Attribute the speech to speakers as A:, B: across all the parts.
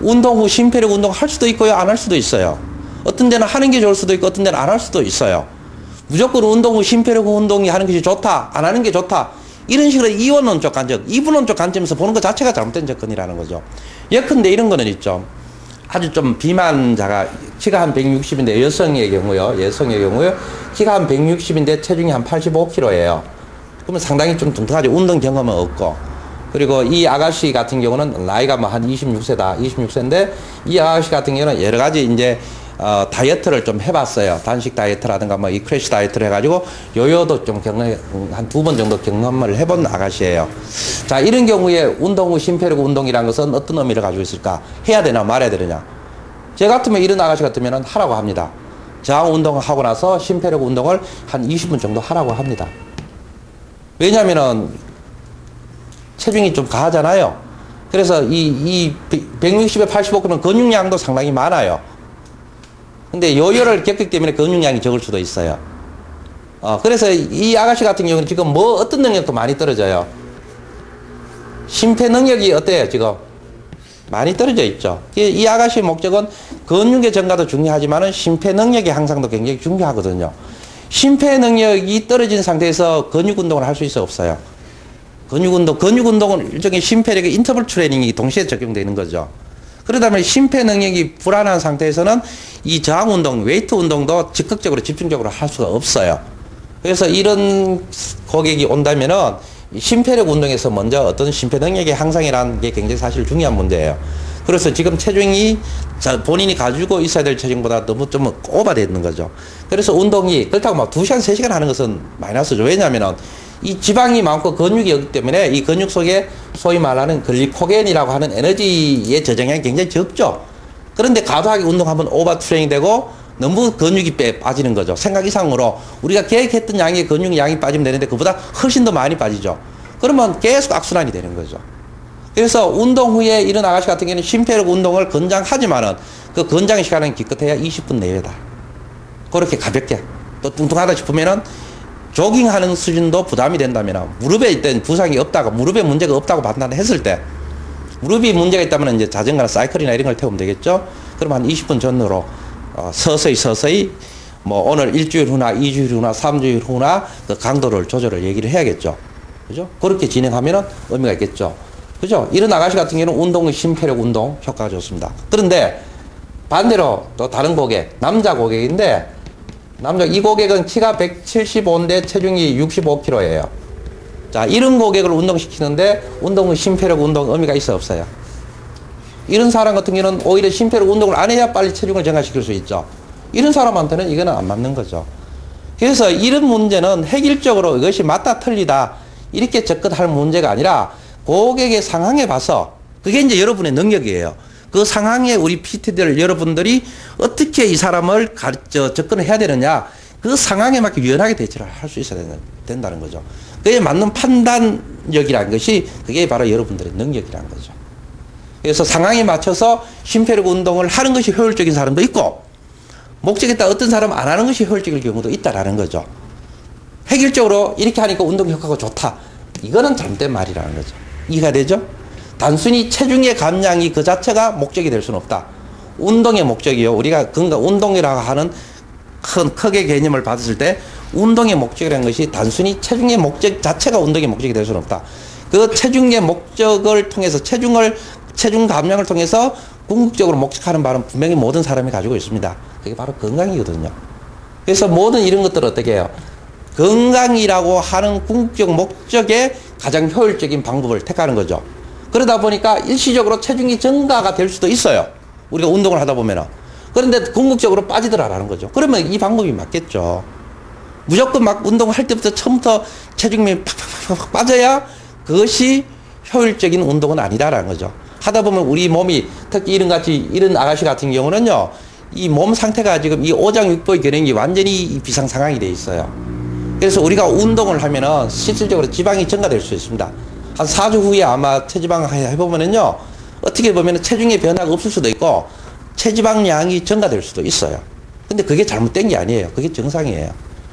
A: 운동 후 심폐력 운동 할 수도 있고요, 안 할 수도 있어요. 어떤 데는 하는 게 좋을 수도 있고 어떤 데는 안 할 수도 있어요. 무조건 운동 후 심폐력 운동이 하는 것이 좋다, 안 하는 게 좋다, 이런 식으로 이원론적 관점, 이분론적 관점에서 보는 것 자체가 잘못된 접근이라는 거죠. 예컨대 이런 거는 있죠. 아주 좀 비만자가 키가 한 160인데 여성의 경우요. 키가 한 160인데 체중이 한 85kg예요. 그러면 상당히 좀 뚱뚱하죠. 운동 경험은 없고. 그리고 이 아가씨 같은 경우는 나이가 뭐 한 26세인데 이 아가씨 같은 경우는 여러 가지 이제 다이어트를 좀 해봤어요. 단식 다이어트라든가 뭐 이 크래시 다이어트를 해가지고 요요도 좀 한 2번 정도 경험을 해본 아가씨예요. 자, 이런 경우에 운동 후 심폐력 운동이라는 것은 어떤 의미를 가지고 있을까? 해야 되나 말아야 되느냐? 제 같으면 이런 아가씨 같으면 하라고 합니다. 저항 운동을 하고 나서 심폐력 운동을 한 20분 정도 하라고 합니다. 왜냐면은 체중이 좀 가하잖아요. 그래서 이 160에 85kg면 근육량도 상당히 많아요. 근데 요요를 겪기 때문에 근육량이 적을 수도 있어요. 그래서 이 아가씨 같은 경우는 지금 뭐 어떤 능력도 많이 떨어져요. 심폐 능력이 어때요, 지금? 많이 떨어져 있죠. 이 아가씨의 목적은 근육의 증가도 중요하지만은 심폐 능력의 향상도 굉장히 중요하거든요. 심폐 능력이 떨어진 상태에서 근육 운동을 할 수 있어 없어요. 근육 운동은 일종의 심폐력의 인터벌 트레이닝이 동시에 적용되는 거죠. 그러다 보니 심폐 능력이 불안한 상태에서는 이 저항 운동, 웨이트 운동도 적극적으로 집중적으로 할 수가 없어요. 그래서 이런 고객이 온다면은 심폐력 운동에서 먼저 어떤 심폐 능력의 향상이라는 게 굉장히 사실 중요한 문제예요. 그래서 지금 체중이 본인이 가지고 있어야 될 체중보다 너무 좀 오버되어 있는 거죠. 그래서 운동이 그렇다고 막 2시간, 3시간 하는 것은 마이너스죠. 왜냐하면은 이 지방이 많고 근육이 없기 때문에 이 근육 속에 소위 말하는 글리코겐이라고 하는 에너지의 저장량이 굉장히 적죠. 그런데 과도하게 운동하면 오버 트레이닝 되고 너무 근육이 빠지는 거죠. 생각 이상으로 우리가 계획했던 양의 근육 양이 빠지면 되는데 그보다 훨씬 더 많이 빠지죠. 그러면 계속 악순환이 되는 거죠. 그래서 운동 후에 이런 아가씨 같은 경우는 심폐력 운동을 권장하지만은 그 권장 시간은 기껏해야 20분 내외다. 그렇게 가볍게. 또 뚱뚱하다 싶으면은 조깅하는 수준도 부담이 된다면 무릎에 있던 부상이 없다고, 무릎에 문제가 없다고 판단했을 때, 무릎이 문제가 있다면 이제 자전거나 사이클이나 이런 걸 태우면 되겠죠. 그럼 한 20분 전으로 서서히 뭐 오늘 일주일 후나 2주일 후나 3주일 후나 그 강도를 조절을 얘기를 해야겠죠. 그죠? 그렇게 진행하면은 의미가 있겠죠. 그죠? 이런 아가씨 같은 경우는 운동의 심폐력 운동 효과가 좋습니다. 그런데 반대로 또 다른 고객, 남자 고객인데 이 고객은 키가 175인데 체중이 65kg예요. 자, 이런 고객을 운동시키는데 운동은 심폐력 운동 의미가 있어 없어요? 이런 사람 같은 경우는 오히려 심폐력 운동을 안 해야 빨리 체중을 증가시킬 수 있죠. 이런 사람한테는 이거는 안 맞는 거죠. 그래서 이런 문제는 획일적으로 이것이 맞다 틀리다 이렇게 접근할 문제가 아니라 고객의 상황에 봐서 그게 이제 여러분의 능력이에요. 그 상황에 우리 PT들 여러분들이 어떻게 이 사람을 접근을 해야 되느냐, 그 상황에 맞게 유연하게 대처를 할 수 있어야 된다는 거죠. 그에 맞는 판단력이라는 것이 그게 바로 여러분들의 능력이라는 거죠. 그래서 상황에 맞춰서 심폐력 운동을 하는 것이 효율적인 사람도 있고 목적에 따라 어떤 사람은 안 하는 것이 효율적일 경우도 있다라는 거죠. 획일적으로 이렇게 하니까 운동 효과가 좋다. 이거는 잘못된 말이라는 거죠. 이해가 되죠? 단순히 체중의 감량이 그 자체가 목적이 될 수는 없다. 운동의 목적이요. 우리가 운동이라고 하는 크게 개념을 받았을 때 운동의 목적이라는 것이 단순히 체중의 목적 자체가 운동의 목적이 될 수는 없다. 그 체중의 목적을 통해서 체중 감량을 통해서 궁극적으로 목적하는 바는 분명히 모든 사람이 가지고 있습니다. 그게 바로 건강이거든요. 그래서 모든 이런 것들을 어떻게 해요? 건강이라고 하는 궁극적 목적에 가장 효율적인 방법을 택하는 거죠. 그러다 보니까 일시적으로 체중이 증가가 될 수도 있어요. 우리가 운동을 하다 보면은. 그런데 궁극적으로 빠지더라라는 거죠. 그러면 이 방법이 맞겠죠. 무조건 막 운동할 때부터 처음부터 체중이 팍팍팍 빠져야 그것이 효율적인 운동은 아니다라는 거죠. 하다 보면 우리 몸이 특히 이런 아가씨 같은 경우는요, 이 몸 상태가 지금 이 오장육부의 기능이 완전히 비상 상황이 돼 있어요. 그래서 우리가 운동을 하면은 실질적으로 지방이 증가될 수 있습니다. 한 4주 후에 아마 체지방 해보면은요, 어떻게 보면은 체중의 변화가 없을 수도 있고, 체지방량이 증가될 수도 있어요. 근데 그게 잘못된 게 아니에요. 그게 정상이에요.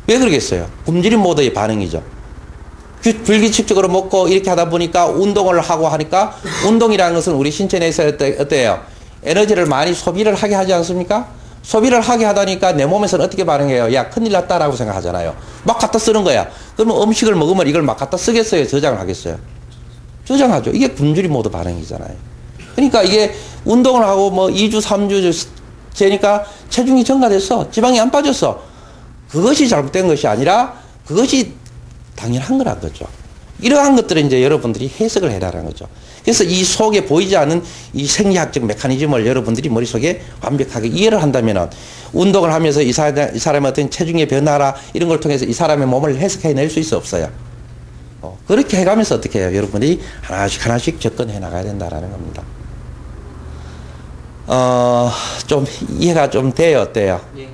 A: 왜 그러겠어요? 굶주림 모드의 반응이죠. 불규칙적으로 먹고 이렇게 하다 보니까 운동을 하고 하니까 운동이라는 것은 우리 신체 내에서 어때요? 에너지를 많이 소비를 하게 하지 않습니까? 소비를 하게 하다니까 내 몸에서는 어떻게 반응해요? 야, 큰일 났다라고 생각하잖아요. 막 갖다 쓰는 거야. 그러면 음식을 먹으면 이걸 막 갖다 쓰겠어요? 저장을 하겠어요? 저장하죠. 이게 굶주림 모드 반응이잖아요. 그러니까 이게 운동을 하고 뭐 2주, 3주 재니까 체중이 증가됐어. 지방이 안 빠졌어. 그것이 잘못된 것이 아니라 그것이 당연한 거란 거죠. 이러한 것들을 이제 여러분들이 해석을 해라라는 거죠. 그래서 이 속에 보이지 않는 이 생리학적 메커니즘을 여러분들이 머릿속에 완벽하게 이해를 한다면은 운동을 하면서 이 사람의 어떤 체중의 변화라 이런 걸 통해서 이 사람의 몸을 해석해낼 수 있어 없어요. 그렇게 해가면서 어떻게 해요? 여러분들이 하나씩 접근해 나가야 된다라는 겁니다. 좀 이해가 좀 돼요? 어때요? 예.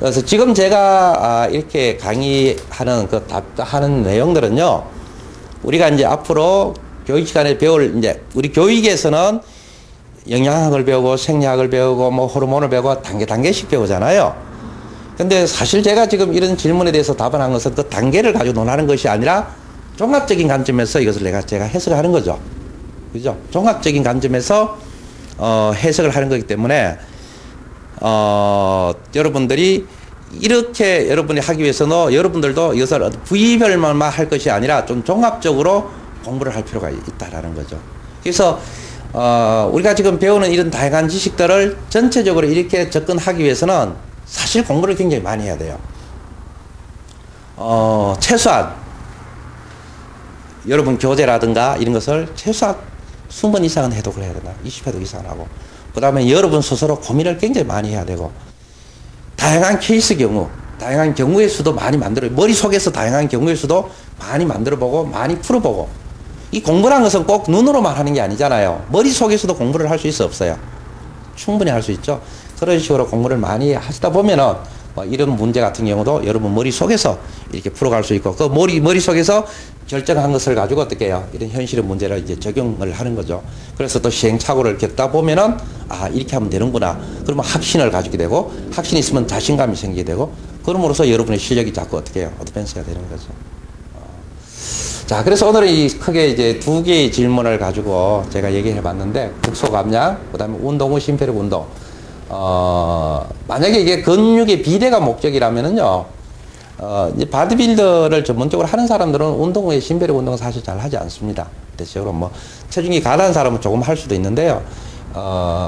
A: 그래서 지금 제가 이렇게 강의하는 하는 내용들은요, 우리가 이제 앞으로 교육 시간에 배울 이제 우리 교육에서는 영양학을 배우고 생리학을 배우고 뭐 호르몬을 배우고 단계씩 배우잖아요. 근데 사실 제가 지금 이런 질문에 대해서 답을 한 것은 그 단계를 가지고 논하는 것이 아니라 종합적인 관점에서 이것을 제가 해석을 하는 거죠. 그죠? 종합적인 관점에서 해석을 하는 거기 때문에 여러분들이 이렇게 여러분이 하기 위해서는 여러분들도 이것을 부위별만 할 것이 아니라 좀 종합적으로 공부를 할 필요가 있다라는 거죠. 그래서 우리가 지금 배우는 이런 다양한 지식들을 전체적으로 이렇게 접근하기 위해서는 사실 공부를 굉장히 많이 해야 돼요. 최소한 여러분 교재라든가 이런 것을 최소한 20번 이상은 해독을 해야 된다. 20회독 이상은 하고. 그 다음에 여러분 스스로 고민을 굉장히 많이 해야 되고, 다양한 케이스 경우, 다양한 경우의 수도 많이 머릿속에서 다양한 경우의 수도 많이 만들어보고, 많이 풀어보고, 이 공부라는 것은 꼭 눈으로만 하는 게 아니잖아요. 머릿속에서도 공부를 할 수 있어 없어요? 충분히 할 수 있죠. 그런 식으로 공부를 많이 하시다 보면은 뭐 이런 문제 같은 경우도 여러분 머릿속에서 이렇게 풀어갈 수 있고, 그 머릿속에서 결정한 것을 가지고 어떻게 해요? 이런 현실의 문제를 이제 적용을 하는 거죠. 그래서 또 시행착오를 겪다 보면은 이렇게 하면 되는구나. 그러면 확신을 가지게 되고, 확신이 있으면 자신감이 생기게 되고, 그럼으로써 여러분의 실력이 자꾸 어떻게 해요? 어드밴스가 되는 거죠. 자, 그래서 오늘은 크게 이제 두 개의 질문을 가지고 제가 얘기해 봤는데, 국소 감량, 그 다음에 운동 후 심폐력 운동. 만약에 이게 근육의 비대가 목적이라면은요, 이제 바디빌더를 전문적으로 하는 사람들은 운동 후에 심폐력 운동은 사실 잘 하지 않습니다. 대체적으로 뭐, 체중이 가다한 사람은 조금 할 수도 있는데요.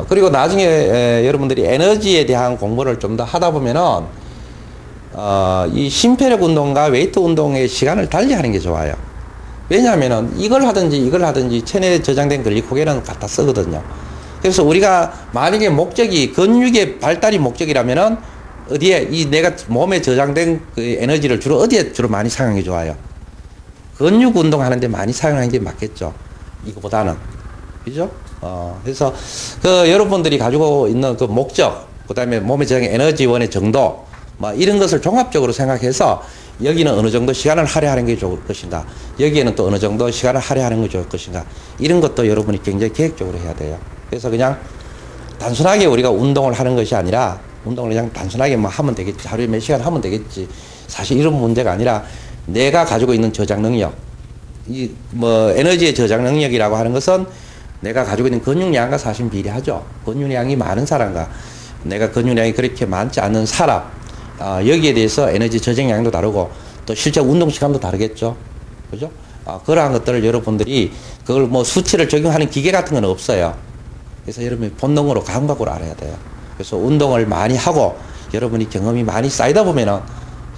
A: 그리고 나중에 여러분들이 에너지에 대한 공부를 좀 더 하다 보면은, 이 심폐력 운동과 웨이트 운동의 시간을 달리 하는 게 좋아요. 왜냐하면은 이걸 하든지 체내에 저장된 글리코겐은 갖다 쓰거든요. 그래서 우리가 만약에 목적이 근육의 발달이 목적이라면은 어디에 내가 몸에 저장된 그 에너지를 어디에 주로 많이 사용하는 게 좋아요? 근육 운동하는데 많이 사용하는 게 맞겠죠. 이거보다는. 그죠? 그래서 여러분들이 가지고 있는 그 목적, 그 다음에 몸에 저장된 에너지원의 정도, 뭐 이런 것을 종합적으로 생각해서 여기는 어느 정도 시간을 할애하는 게 좋을 것인가, 여기에는 또 어느 정도 시간을 할애하는 게 좋을 것인가, 이런 것도 여러분이 굉장히 계획적으로 해야 돼요. 그래서 그냥 단순하게 우리가 운동을 하는 것이 아니라, 운동을 그냥 단순하게 뭐 하면 되겠지, 하루에 몇 시간 하면 되겠지, 사실 이런 문제가 아니라 내가 가지고 있는 저장 능력, 에너지의 저장 능력이라고 하는 것은 내가 가지고 있는 근육량과 사실 비례하죠. 근육량이 많은 사람과 내가 근육량이 그렇게 많지 않은 사람, 여기에 대해서 에너지 저장량도 다르고, 또 실제 운동 시간도 다르겠죠. 그죠? 그러한 것들을 여러분들이, 그걸 뭐 수치를 적용하는 기계 같은 건 없어요. 그래서 여러분이 본능으로, 감각으로 알아야 돼요. 그래서 운동을 많이 하고, 여러분이 경험이 많이 쌓이다 보면은,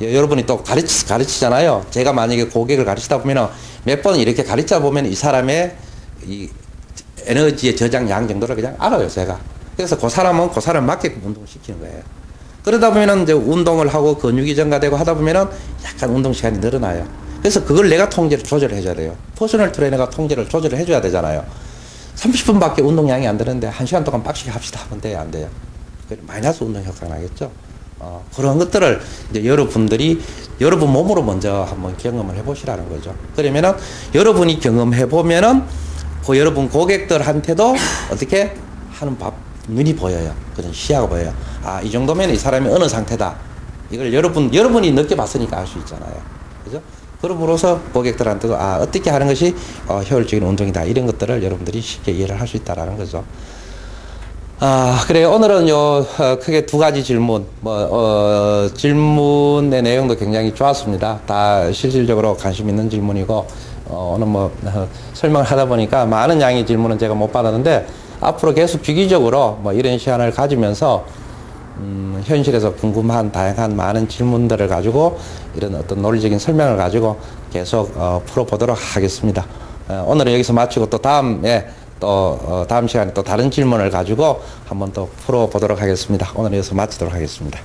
A: 여러분이 또 가르치잖아요. 제가 만약에 고객을 가르치다 보면은, 몇 번 이렇게 가르치다 보면 이 사람의 이 에너지의 저장량 정도를 그냥 알아요, 제가. 그래서 그 사람은 그 사람 맞게끔 운동을 시키는 거예요. 그러다 보면은 이제 운동을 하고 근육이 증가되고 하다 보면은 약간 운동 시간이 늘어나요. 그래서 그걸 내가 조절을 해줘야 돼요. 퍼스널 트레이너가 조절을 해줘야 되잖아요. 30분밖에 운동량이 안 되는데 1시간 동안 빡시게 합시다 하면 돼요, 안 돼요? 마이너스 운동 효과가 나겠죠. 그런 것들을 이제 여러분들이 여러분 몸으로 먼저 한번 경험을 해보시라는 거죠. 그러면은 여러분이 경험해보면은 그 여러분 고객들한테도 어떻게 하는 눈이 보여요. 그런 시야가 보여요. 이 정도면 이 사람이 어느 상태다. 이걸 여러분이 느껴봤으니까 알 수 있잖아요. 그죠? 그럼으로써 고객들한테도 어떻게 하는 것이 효율적인 운동이다. 이런 것들을 여러분들이 쉽게 이해를 할 수 있다라는 거죠. 그래 오늘은 크게 두 가지 질문, 질문의 내용도 굉장히 좋았습니다. 다 실질적으로 관심 있는 질문이고, 오늘 설명을 하다 보니까 많은 양의 질문은 제가 못 받았는데, 앞으로 계속 주기적으로 이런 시간을 가지면서, 현실에서 궁금한 다양한 많은 질문들을 가지고, 이런 어떤 논리적인 설명을 가지고 계속, 풀어보도록 하겠습니다. 오늘은 여기서 마치고 또 다음 시간에 또 다른 질문을 가지고 한번 더 풀어보도록 하겠습니다. 오늘 여기서 마치도록 하겠습니다.